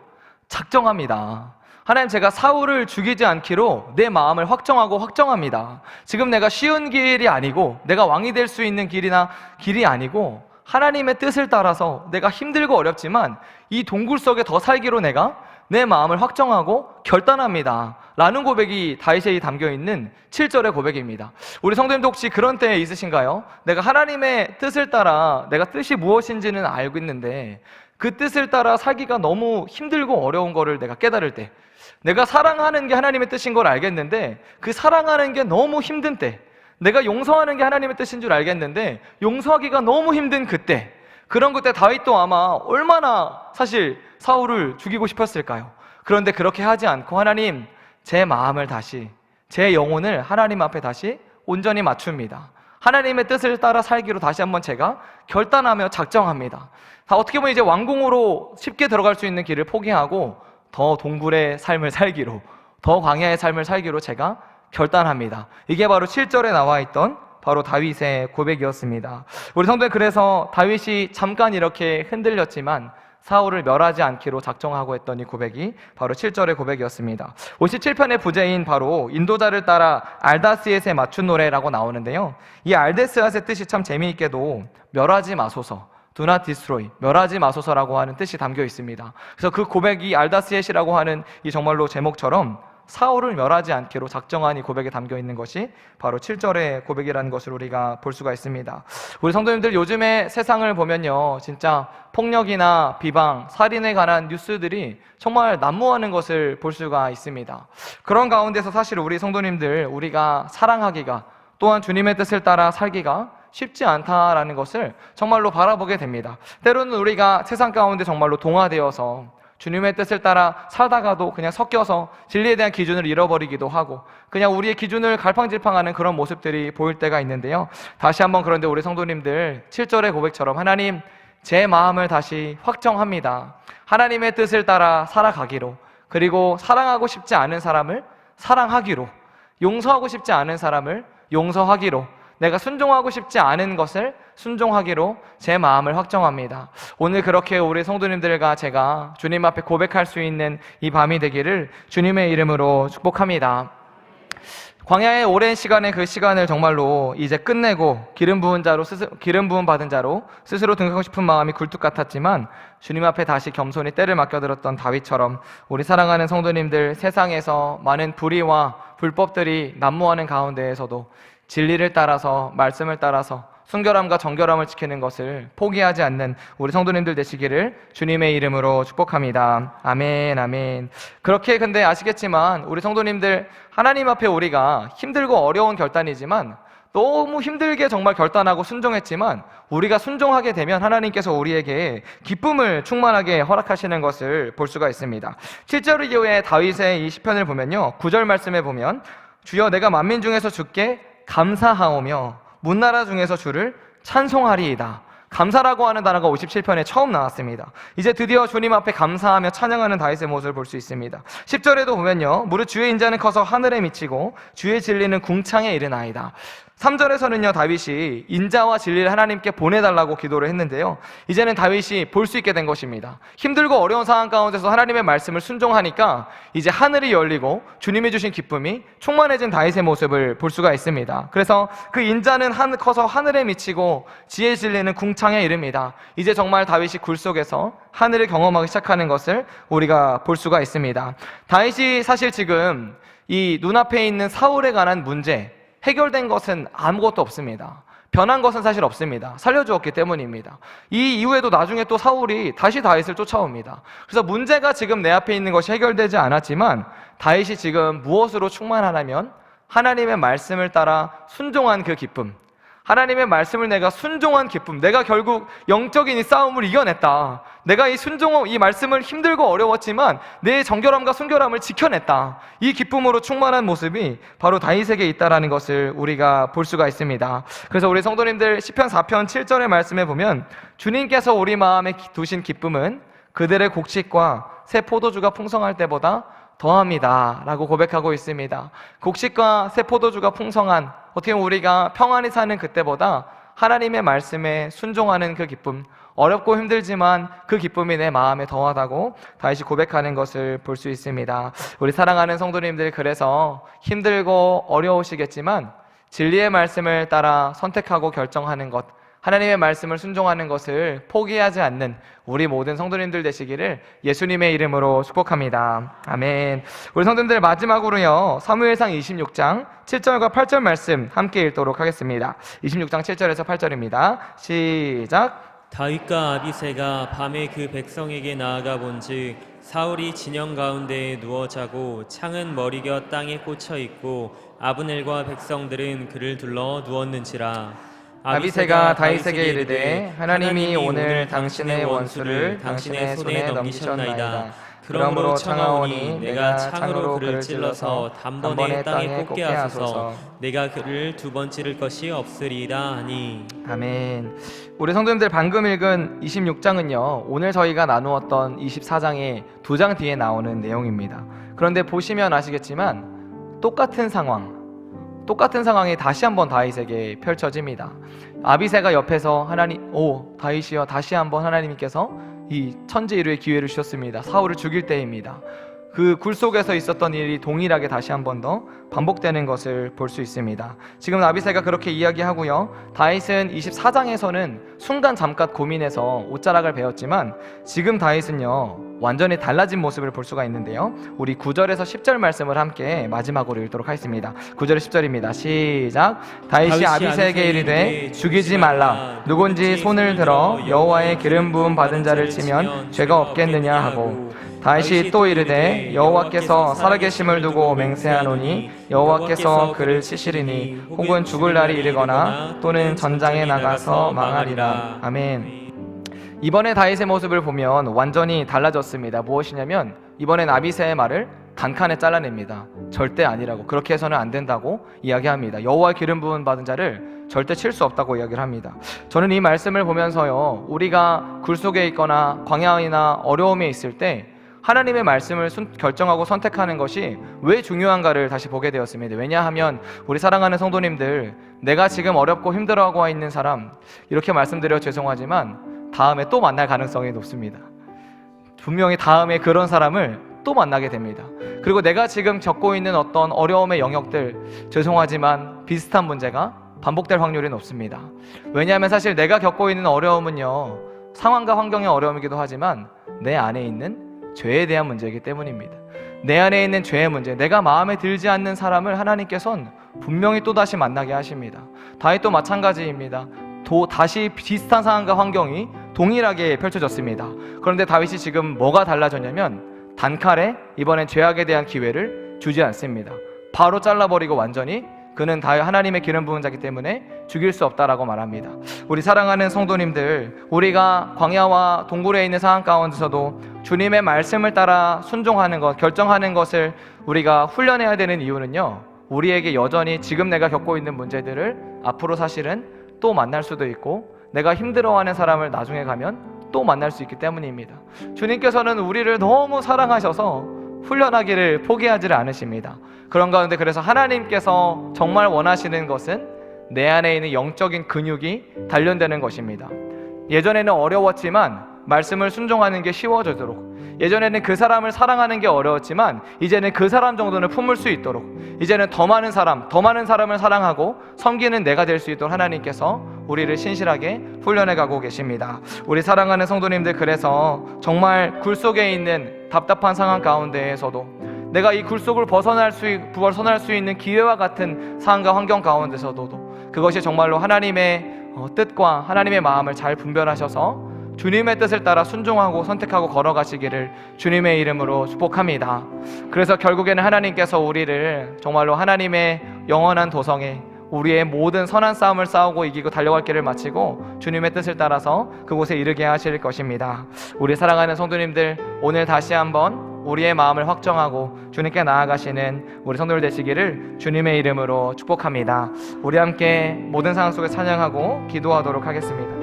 A: 작정합니다. 하나님, 제가 사울을 죽이지 않기로 내 마음을 확정합니다. 지금 내가 쉬운 길이 아니고 내가 왕이 될 수 있는 길이 아니고 하나님의 뜻을 따라서 내가 힘들고 어렵지만 이 동굴 속에 더 살기로 내가 내 마음을 확정하고 결단합니다 라는 고백이 다윗에 담겨있는 7절의 고백입니다. 우리 성도님도 혹시 그런 때 있으신가요? 내가 하나님의 뜻을 따라, 내가 뜻이 무엇인지는 알고 있는데 그 뜻을 따라 살기가 너무 힘들고 어려운 거를 내가 깨달을 때, 내가 사랑하는 게 하나님의 뜻인 걸 알겠는데 그 사랑하는 게 너무 힘든 때, 내가 용서하는 게 하나님의 뜻인 줄 알겠는데 용서하기가 너무 힘든 그때, 그런 그때 다윗도 아마 얼마나 사실 사울을 죽이고 싶었을까요? 그런데 그렇게 하지 않고, 하나님, 제 마음을 다시, 제 영혼을 하나님 앞에 다시 온전히 맞춥니다. 하나님의 뜻을 따라 살기로 다시 한번 제가 결단하며 작정합니다. 다 어떻게 보면 이제 왕궁으로 쉽게 들어갈 수 있는 길을 포기하고 더 동굴의 삶을 살기로, 더 광야의 삶을 살기로 제가 결단합니다. 이게 바로 7절에 나와 있던 바로 다윗의 고백이었습니다. 우리 성도님, 그래서 다윗이 잠깐 이렇게 흔들렸지만 사울을 멸하지 않기로 작정하고 했던 이 고백이 바로 7절의 고백이었습니다. 57편의 부제인 바로 인도자를 따라 알다스옅에 맞춘 노래라고 나오는데요, 이 알다스옅의 뜻이 참 재미있게도 멸하지 마소서, Do not destroy, 멸하지 마소서라고 하는 뜻이 담겨 있습니다. 그래서 그 고백이 알다스옅이라고 하는 이 정말로 제목처럼 사울을 멸하지 않기로 작정한 이 고백에 담겨 있는 것이 바로 7절의 고백이라는 것을 우리가 볼 수가 있습니다. 우리 성도님들, 요즘에 세상을 보면요, 진짜 폭력이나 비방, 살인에 관한 뉴스들이 정말 난무하는 것을 볼 수가 있습니다. 그런 가운데서 사실 우리 성도님들, 우리가 사랑하기가, 또한 주님의 뜻을 따라 살기가 쉽지 않다라는 것을 정말로 바라보게 됩니다. 때로는 우리가 세상 가운데 정말로 동화되어서 주님의 뜻을 따라 살다가도 그냥 섞여서 진리에 대한 기준을 잃어버리기도 하고 그냥 우리의 기준을 갈팡질팡하는 그런 모습들이 보일 때가 있는데요, 다시 한번 그런데 우리 성도님들, 7절의 고백처럼 하나님, 제 마음을 다시 확정합니다. 하나님의 뜻을 따라 살아가기로, 그리고 사랑하고 싶지 않은 사람을 사랑하기로, 용서하고 싶지 않은 사람을 용서하기로, 내가 순종하고 싶지 않은 것을 순종하기로 제 마음을 확정합니다. 오늘 그렇게 우리 성도님들과 제가 주님 앞에 고백할 수 있는 이 밤이 되기를 주님의 이름으로 축복합니다. 광야의 오랜 시간의 그 시간을 정말로 이제 끝내고 기름 부은 받은 자로 스스로 등극하고 싶은 마음이 굴뚝 같았지만 주님 앞에 다시 겸손히 때를 맡겨들었던 다윗처럼 우리 사랑하는 성도님들, 세상에서 많은 불의와 불법들이 난무하는 가운데에서도 진리를 따라서, 말씀을 따라서 순결함과 정결함을 지키는 것을 포기하지 않는 우리 성도님들 되시기를 주님의 이름으로 축복합니다. 아멘, 아멘. 그렇게 근데 아시겠지만 우리 성도님들, 하나님 앞에 우리가 힘들고 어려운 결단이지만 너무 힘들게 정말 결단하고 순종했지만 우리가 순종하게 되면 하나님께서 우리에게 기쁨을 충만하게 허락하시는 것을 볼 수가 있습니다. 7절 이후에 다윗의 이 시편을 보면요, 9절 말씀에 보면 주여 내가 만민 중에서 주께 감사하오며 문나라 중에서 주를 찬송하리이다. 감사라고 하는 단어가 57편에 처음 나왔습니다. 이제 드디어 주님 앞에 감사하며 찬양하는 다윗의 모습을 볼 수 있습니다. 10절에도 보면요, 무릇 주의 인자는 커서 하늘에 미치고 주의 진리는 궁창에 이르나이다. 3절에서는요, 다윗이 인자와 진리를 하나님께 보내달라고 기도를 했는데요, 이제는 다윗이 볼 수 있게 된 것입니다. 힘들고 어려운 상황 가운데서 하나님의 말씀을 순종하니까 이제 하늘이 열리고 주님이 주신 기쁨이 충만해진 다윗의 모습을 볼 수가 있습니다. 그래서 그 인자는 커서 하늘에 미치고 지혜의 진리는 궁창에 이릅니다. 이제 정말 다윗이 굴 속에서 하늘을 경험하기 시작하는 것을 우리가 볼 수가 있습니다. 다윗이 사실 지금 이 눈앞에 있는 사울에 관한 문제, 해결된 것은 아무것도 없습니다. 변한 것은 사실 없습니다. 살려주었기 때문입니다. 이 이후에도 나중에 또 사울이 다시 다윗을 쫓아옵니다. 그래서 문제가 지금 내 앞에 있는 것이 해결되지 않았지만 다윗이 지금 무엇으로 충만하냐면 하나님의 말씀을 따라 순종한 그 기쁨, 하나님의 말씀을 내가 순종한 기쁨, 내가 결국 영적인 이 싸움을 이겨냈다, 내가 이 말씀을 힘들고 어려웠지만 내 정결함과 순결함을 지켜냈다, 이 기쁨으로 충만한 모습이 바로 다윗에게 있다라는 것을 우리가 볼 수가 있습니다. 그래서 우리 성도님들 시편 4편 7절의 말씀에 보면 주님께서 우리 마음에 두신 기쁨은 그들의 곡식과 새 포도주가 풍성할 때보다 더합니다 라고 고백하고 있습니다. 곡식과 새 포도주가 풍성한, 어떻게 보면 우리가 평안히 사는 그때보다 하나님의 말씀에 순종하는 그 기쁨, 어렵고 힘들지만 그 기쁨이 내 마음에 더하다고 다윗이 고백하는 것을 볼 수 있습니다. 우리 사랑하는 성도님들, 그래서 힘들고 어려우시겠지만 진리의 말씀을 따라 선택하고 결정하는 것, 하나님의 말씀을 순종하는 것을 포기하지 않는 우리 모든 성도님들 되시기를 예수님의 이름으로 축복합니다. 아멘. 우리 성도님들, 마지막으로요, 사무엘상 26장 7절과 8절 말씀 함께 읽도록 하겠습니다. 26장 7절에서 8절입니다. 시작.
C: 다윗과 아비새가 밤에 그 백성에게 나아가 본즉 사울이 진영 가운데에 누워 자고 창은 머리곁 땅에 꽂혀 있고 아브넬과 백성들은 그를 둘러 누웠는지라.
A: 아비새가 다윗에게 이르되 하나님이 오늘 당신의 원수를 당신의 손에 넘기셨나이다. 그러므로 청하오니 내가 창으로 그를 찔러서 단번에 땅에 꽂게 하소서.
C: 내가 그를 두 번 찌를 것이 없으리이다 하니.
A: 아멘. 우리 성도님들, 방금 읽은 26장은요 오늘 저희가 나누었던 24장의 2장 뒤에 나오는 내용입니다. 그런데 보시면 아시겠지만 똑같은 상황이 다시 한번 다윗에게 펼쳐집니다. 아비새가 옆에서 다윗이여, 다시 한번 하나님께서 이 천지일우의 기회를 주셨습니다. 사울을 죽일 때입니다. 그 굴 속에서 있었던 일이 동일하게 다시 한 번 더 반복되는 것을 볼 수 있습니다. 지금 아비새가 그렇게 이야기하고요, 다윗은 24장에서는 순간 잠깐 고민해서 옷자락을 베었지만 지금 다윗은요 완전히 달라진 모습을 볼 수가 있는데요, 우리 9절에서 10절 말씀을 함께 마지막으로 읽도록 하겠습니다. 9절에 10절입니다. 시작. 다윗이 아비새에게 이르되 죽이지 말라. 누군지 손을 들어 여호와의 기름 부음 받은 자를 치면 죄가 없겠느냐 하고, 다윗이 또 이르되 여호와께서 살아계심을 두고 맹세하노니 여호와께서 그를 치시리니 혹은 죽을 날이 이르거나 또는 전장에 나가서 망하리라. 아멘. 이번에 다윗의 모습을 보면 완전히 달라졌습니다. 무엇이냐면 이번엔 아비새의 말을 단칸에 잘라냅니다. 절대 아니라고, 그렇게 해서는 안 된다고 이야기합니다. 여호와의 기름 부음 받은 자를 절대 칠 수 없다고 이야기를 합니다. 저는 이 말씀을 보면서요, 우리가 굴 속에 있거나 광야이나 어려움에 있을 때 하나님의 말씀을 결정하고 선택하는 것이 왜 중요한가를 다시 보게 되었습니다. 왜냐하면 우리 사랑하는 성도님들, 내가 지금 어렵고 힘들어하고 있는 사람, 이렇게 말씀드려 죄송하지만 다음에 또 만날 가능성이 높습니다. 분명히 다음에 그런 사람을 또 만나게 됩니다. 그리고 내가 지금 겪고 있는 어떤 어려움의 영역들, 죄송하지만 비슷한 문제가 반복될 확률이 높습니다. 왜냐하면 사실 내가 겪고 있는 어려움은요, 상황과 환경의 어려움이기도 하지만 내 안에 있는 죄에 대한 문제이기 때문입니다. 내 안에 있는 죄의 문제, 내가 마음에 들지 않는 사람을 하나님께서는 분명히 또다시 만나게 하십니다. 다윗도 마찬가지입니다. 다시 비슷한 상황과 환경이 동일하게 펼쳐졌습니다. 그런데 다윗이 지금 뭐가 달라졌냐면 단칼에 이번엔 죄악에 대한 기회를 주지 않습니다. 바로 잘라버리고 완전히 그는 다 하나님의 기름 부은 자이기 때문에 죽일 수 없다라고 말합니다. 우리 사랑하는 성도님들, 우리가 광야와 동굴에 있는 상황 가운데서도 주님의 말씀을 따라 순종하는 것, 결정하는 것을 우리가 훈련해야 되는 이유는요, 우리에게 여전히 지금 내가 겪고 있는 문제들을 앞으로 사실은 또 만날 수도 있고, 내가 힘들어하는 사람을 나중에 가면 또 만날 수 있기 때문입니다. 주님께서는 우리를 너무 사랑하셔서 훈련하기를 포기하지를 않으십니다. 그런 가운데 그래서 하나님께서 정말 원하시는 것은 내 안에 있는 영적인 근육이 단련되는 것입니다. 예전에는 어려웠지만 말씀을 순종하는 게 쉬워지도록, 예전에는 그 사람을 사랑하는 게 어려웠지만 이제는 그 사람 정도는 품을 수 있도록, 이제는 더 많은 사람을 사랑하고 섬기는 내가 될 수 있도록 하나님께서 우리를 신실하게 훈련해 가고 계십니다. 우리 사랑하는 성도님들, 그래서 정말 굴 속에 있는 답답한 상황 가운데에서도 내가 이 굴 속을 벗어날 수 있는 기회와 같은 상황과 환경 가운데서도 그것이 정말로 하나님의 뜻과 하나님의 마음을 잘 분별하셔서 주님의 뜻을 따라 순종하고 선택하고 걸어가시기를 주님의 이름으로 축복합니다. 그래서 결국에는 하나님께서 우리를 정말로 하나님의 영원한 도성에 우리의 모든 선한 싸움을 싸우고 이기고 달려갈 길을 마치고 주님의 뜻을 따라서 그곳에 이르게 하실 것입니다. 우리 사랑하는 성도님들, 오늘 다시 한번 우리의 마음을 확정하고 주님께 나아가시는 우리 성도들 되시기를 주님의 이름으로 축복합니다. 우리 함께 모든 상황 속에 찬양하고 기도하도록 하겠습니다.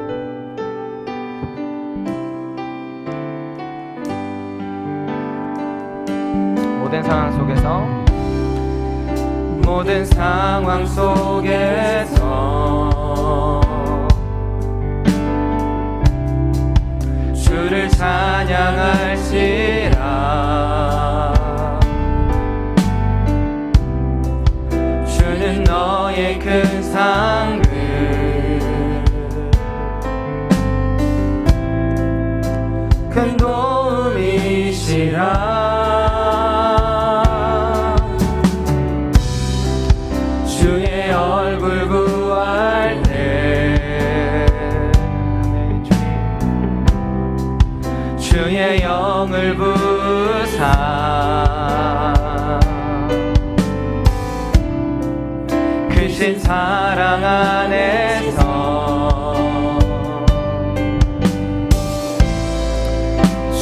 A: 모든 상황 속에서, 모든 상황 속에서 주를 찬양할지라. 주는 너의 큰 상급, 큰 도움이시라. 주의 얼굴 구할 때 주의 영을 부사 크신 사랑 안에서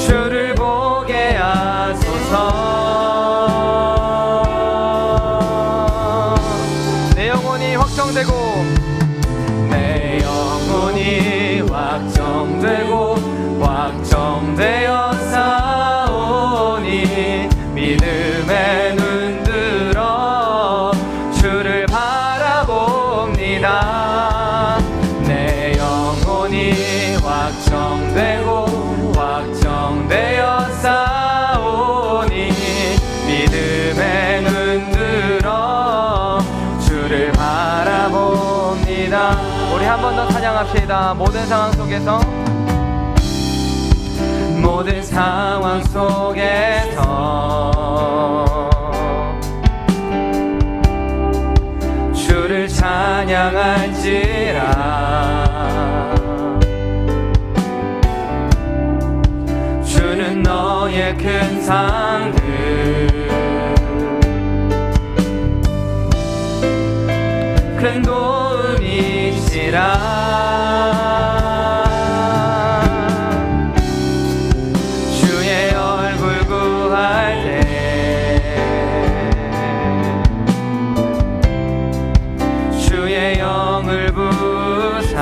A: 주를 보게 하소서. 확정되고, 내 영혼이 확정되고 확정되어 싸우니 믿음의 눈 들어 주를 바라봅니다. 내 영혼이 확정되고 확정되어 싸우니 믿음의 눈 들어 주를 바라봅니다. 우리 한 번 더 찬양합시다. 모든 상황 속에서, 모든 상황 속에서 주를 찬양할지라. 주는 너의 큰 상급, 큰 도움이시라. 주의 얼굴 구할 때 주의 영을 부사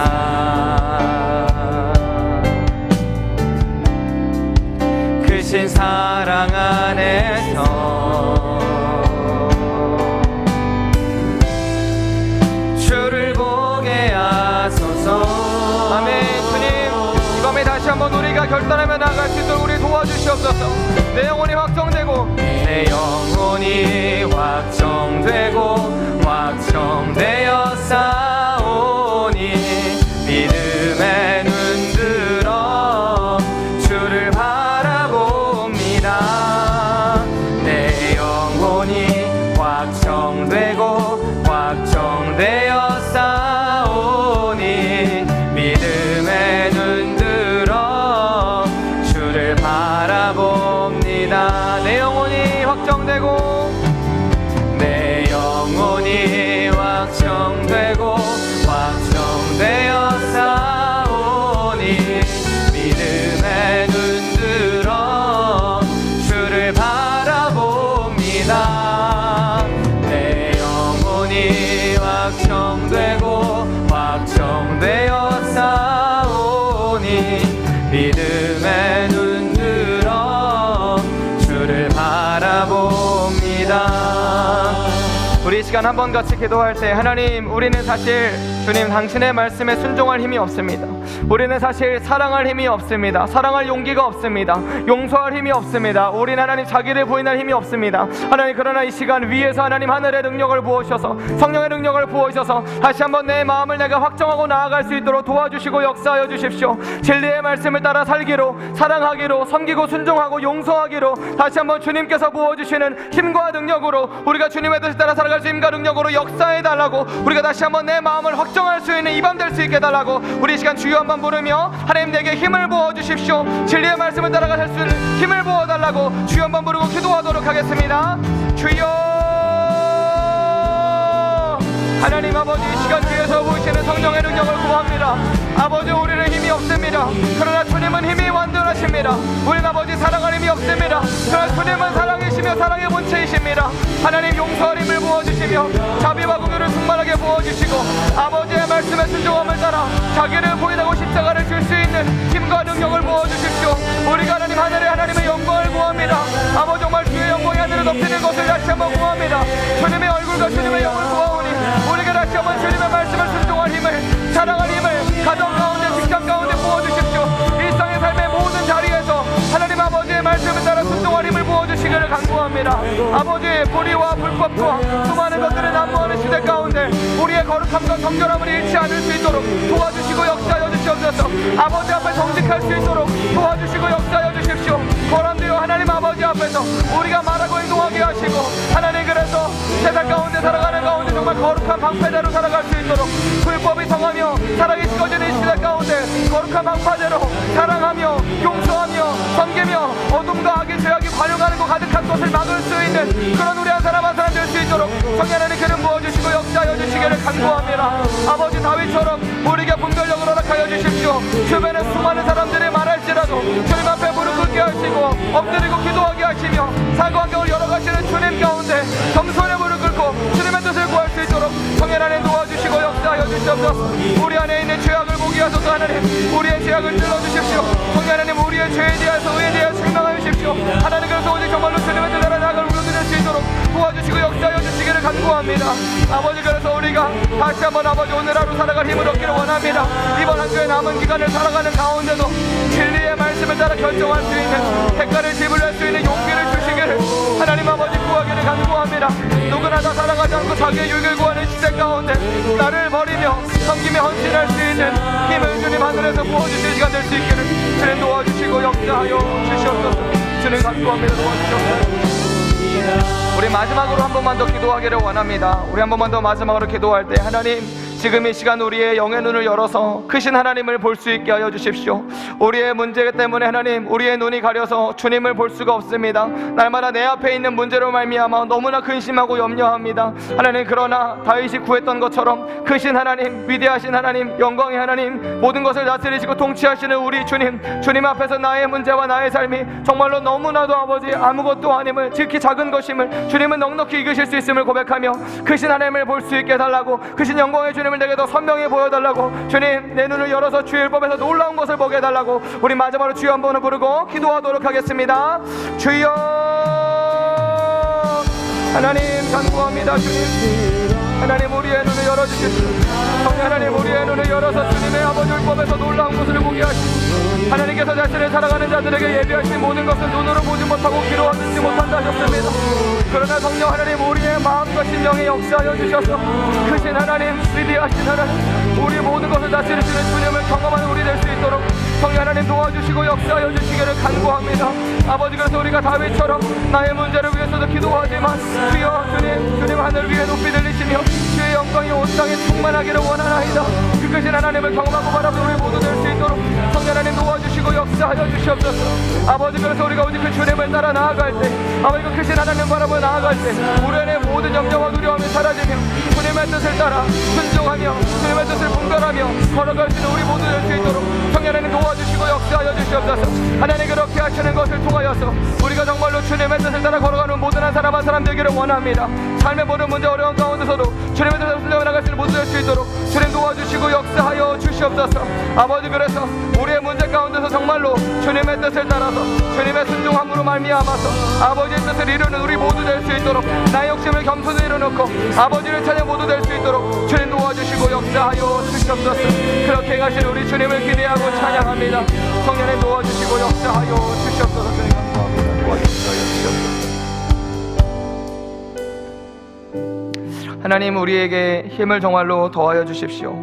A: 크신 사랑 안에서 아멘. 주님, 이 밤에 다시 한번 우리가 결단하며 나아갈 수 있도록 우리 도와주시옵소서. 내 영혼이 확정되고, 내 영혼이 확정되고 확정되어 싸우니 믿음의 눈 들어 주를 바라봅니다. 내 영혼이 확정되고 확정되어 싸우니 믿음의 눈 들어 주를 바라봅니다. 내 영혼이 확정되고 내 영혼이 시간 한번 같이 기도할 때 하나님, 우리는 사실 주님 당신의 말씀에 순종할 힘이 없습니다. 우리는 사실 사랑할 힘이 없습니다. 사랑할 용기가 없습니다. 용서할 힘이 없습니다. 우리는 하나님 자기를 부인할 힘이 없습니다. 하나님, 그러나 이 시간 위에서 하나님 하늘의 능력을 부어주셔서, 성령의 능력을 부어주셔서 다시 한번 내 마음을 내가 확정하고 나아갈 수 있도록 도와주시고 역사하여 주십시오. 진리의 말씀을 따라 살기로, 사랑하기로, 섬기고 순종하고 용서하기로 다시 한번 주님께서 부어주시는 힘과 능력으로, 우리가 주님의 뜻을 따라 살아갈 수 힘과 능력으로 역사해달라고, 우리가 다시 한번 내 마음을 확정할 수 있는 이 밤 될 수 있게 해달라고 우리 이 시간 주여 한번 부르며 하나님 내게 힘을 부어주십시오. 진리의 말씀을 따라갈 수 있는 힘을 부어달라고 주여 한번 부르고 기도하도록 하겠습니다. 주여, 하나님 아버지, 이 시간 위에서 보이시는 성령의 능력을 구합니다. 아버지, 우리는 힘이 없습니다. 그러나 주님은 힘이 완전하십니다. 우리는 아버지 사랑할 힘이 없습니다. 그러나 주님은 사랑이시며 사랑의 본체이십니다. 하나님, 용서할 힘을 부어주시며 자비와 공유를 충만하게 부어주시고 아버지의 말씀에 순종함을 따라 자기를 부인하고 십자가를 줄 수 있는 힘과 능력을 부어주십시오. 우리가 하나님 하늘의 하나님의 영광을 구합니다. 아버지, 정말 주의 영광이 하늘을 덮이는 것을 다시 한번 구합니다. 주님의 얼굴과 주님의 영을 구하오니 우리가 다시 한번 주님의 말씀을 순종할 힘을, 사랑할 힘을 가정 가운데, 직장 가운데 부어주십시오. 일상의 삶의 모든 자리에서 하나님 아버지의 말씀을 따라 순종할 힘을 부어주시기를 간구합니다. 아버지의 불의와 불법과 수많은 것들을 난무하는 시대 가운데 우리의 거룩함과 정결함을 잃지 않을 수 있도록 도와주시고 역사하여 주시옵소서. 아버지 앞에 정직할 수 있도록 도와주시고 역사하여 주십시오. 보람되어 하나님 아버지 앞에서 우리가 말하고 행동하게 하시고, 하나님, 그래서 세상 가운데 살아가는 가운데 정말 거룩한 방패대로 살아갈 수 있도록, 불법이 성하며 사랑이 식어지는 이 시대 가운데 거룩한 방패대로 사랑하며 용서하며 섬기며 어둠과 악의 죄악이 관용하는 것 가득한 것을 막을 수 있는 그런 우리 한 사람 한 사람 될 수 있도록 성령 하나님 기름 부어주시고 역사하여 주시기를 간구합니다. 아버지, 다윗처럼 우리에게 분별력을 허락하여 주십시오. 주변에 수많은 사람들이 말할지라도 주님 앞에 무릎 꿇게 하시고 엎드리고 기도하게 하시며 사관경을 열어가시는 주님 가운데 겸손히 무릎 꿇고 주님의 뜻을 구할 수 있도록 성령 하나님 도와주시고 역사하여 주시옵소서. 우리 안에 있는 죄악을 보게 하소서. 하나님, 우리의 죄악을 찔러주십시오. 성령 하나님, 우리의 죄에 대해서 의에 대해 증명하여 주십시오. 하나님, 그래서 오직 정말로 주님의 뜻대로 나아갈 우려드릴 수 있도록 도와주시고 역사하여 주시기를 간구합니다. 아버지, 그래서 우리가 다시 한번 아버지 오늘 하루 살아갈 힘을 얻기를 원합니다. 이번 한 주의 남은 기간을 살아가는 가운데도 진리의 말씀을 따라 결정할 수 있는, 대가를 지불할 수 있는 용기를 주시기를 하나님 아버지 구하기를 간구합니다. 누구나 다 살아가지 않고 자기의 유익을 구하는 시대 가운데 나를 버리며 섬기며 헌신할 수 있는 힘을 주님 하늘에서 부어주실 시간 될 수 있기를 주님 도와주시고 역사하여 주시옵소서. 주님 간구합니다. 도와주시옵소서. 우리 마지막으로 한 번만 더 기도하기를 원합니다. 우리 한 번만 더 마지막으로 기도할 때 하나님, 지금 이 시간 우리의 영의 눈을 열어서 크신 하나님을 볼 수 있게 하여 주십시오. 우리의 문제 때문에 하나님, 우리의 눈이 가려서 주님을 볼 수가 없습니다. 날마다 내 앞에 있는 문제로 말미암아 너무나 근심하고 염려합니다. 하나님, 그러나 다윗이 구했던 것처럼 크신 하나님, 위대하신 하나님, 영광의 하나님, 모든 것을 다스리시고 통치하시는 우리 주님, 주님 앞에서 나의 문제와 나의 삶이 정말로 너무나도 아버지 아무것도 아님을, 지극히 작은 것임을 주님은 넉넉히 이기실 수 있음을 고백하며 크신 하나님을 볼 수 있게 해달라고, 크신 영광의 주님을 내게 더 선명히 보여달라고, 주님 내 눈을 열어서 주의 율법에서 놀라운 것을 보게 해달라고 우리 마지막으로 주여 한 번을 부르고 기도하도록 하겠습니다. 주여, 하나님 간구합니다. 주님, 하나님 우리의 눈을 열어주십시오. 성령 하나님, 우리의 눈을 열어서 주님의 아버지 율법에서 놀라운 것을 보게 하시고, 하나님께서 자신을 살아가는 자들에게 예비하신 모든 것은 눈으로 보지 못하고 귀로 듣지 못한다 하셨습니다. 그러나 성령 하나님, 우리의 마음과 심령에 역사하여 주셔서 크신 하나님, 위대하신 하나님, 우리 모든 것을 다스리시는 주님을 경험하는 우리 될 수 있도록 성령 하나님 도와주시고 역사하여 주시기를 간구합니다. 아버지, 그래서 우리가 다윗처럼 나의 문제를 위해서도 기도하지만 주여, 주님 하늘 위에 높이 들리시며 주의 영광이 온 땅에 충만하기를 원하나이다. 그 크신 하나님을 경험하고 바라보는 우리 모두 될 수 있도록 성령 하나님 도와주시고 역사하여 주시옵소서. 아버지, 그래서 우리가 오직 그 주님을 따라 나아갈 때, 아버지 그 크신 하나님 바라보며 나아갈 때 우리 안에 모든 염려와 두려움이 사라지며 주님의 뜻을 따라 순종하며 주님의 뜻을 분별하며 걸어갈 수 있는 우리 모두 될 수 있도록 성령 하나님 도와주시고 역사 역사하여 주시옵소서. 하나님 그렇게 하시는 것을 통하여서 우리가 정말로 주님의 뜻을 따라 걸어가는 모든 한 사람 한 사람 되기를 원합니다. 삶의 모든 문제 어려운 가운데서도 주님의 뜻을 순종해 나갈 수 있는 모두 될 수 있도록 주님 도와주시고 역사하여 주시옵소서. 아버지 그래서 우리의 문제 가운데서 정말로 주님의 뜻을 따라서 주님의 순종함으로 말미암아서 아버지의 뜻을 이루는 우리 모두 될 수 있도록 나의 욕심을 겸손히 이뤄놓고 아버지를 찾아 모두 될 수 있도록 주님 도와주시고 역사하여 주시옵소서. 그렇게 가신 우리 주님을 기대하고 찬양합니다. 성령님 도와주시고 역사하여 주시옵소서. 주님 감사합니다. 도와주시고 주시옵소서. 하나님 우리에게 힘을 정말로 더하여 주십시오.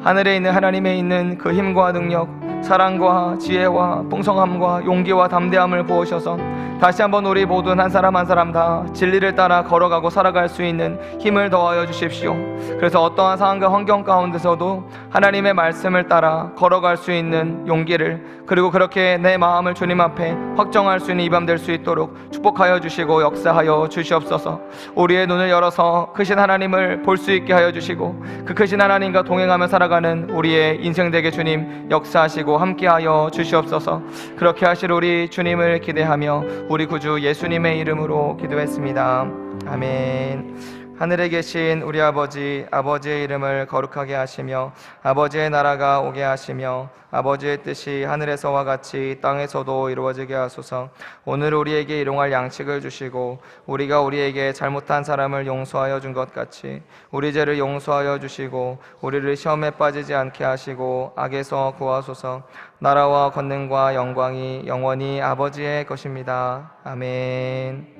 A: 하늘에 있는 하나님에 있는 그 힘과 능력, 사랑과 지혜와 풍성함과 용기와 담대함을 부으셔서 다시 한번 우리 모든 한 사람 한 사람 다 진리를 따라 걸어가고 살아갈 수 있는 힘을 더하여 주십시오. 그래서 어떠한 상황과 환경 가운데서도 하나님의 말씀을 따라 걸어갈 수 있는 용기를, 그리고 그렇게 내 마음을 주님 앞에 확정할 수 있는 이 밤 될 수 있도록 축복하여 주시고 역사하여 주시옵소서. 우리의 눈을 열어서 크신 하나님을 볼 수 있게 하여 주시고 그 크신 하나님과 동행하며 살아가는 우리의 인생 되게 주님 역사하시고 함께하여 주시옵소서. 그렇게 하실 우리 주님을 기대하며 우리 구주 예수님의 이름으로 기도했습니다. 아멘. 하늘에 계신 우리 아버지, 아버지의 이름을 거룩하게 하시며 아버지의 나라가 오게 하시며 아버지의 뜻이 하늘에서와 같이 땅에서도 이루어지게 하소서. 오늘 우리에게 일용할 양식을 주시고 우리가 우리에게 잘못한 사람을 용서하여 준 것 같이 우리 죄를 용서하여 주시고 우리를 시험에 빠지지 않게 하시고 악에서 구하소서. 나라와 권능과 영광이 영원히 아버지의 것입니다. 아멘.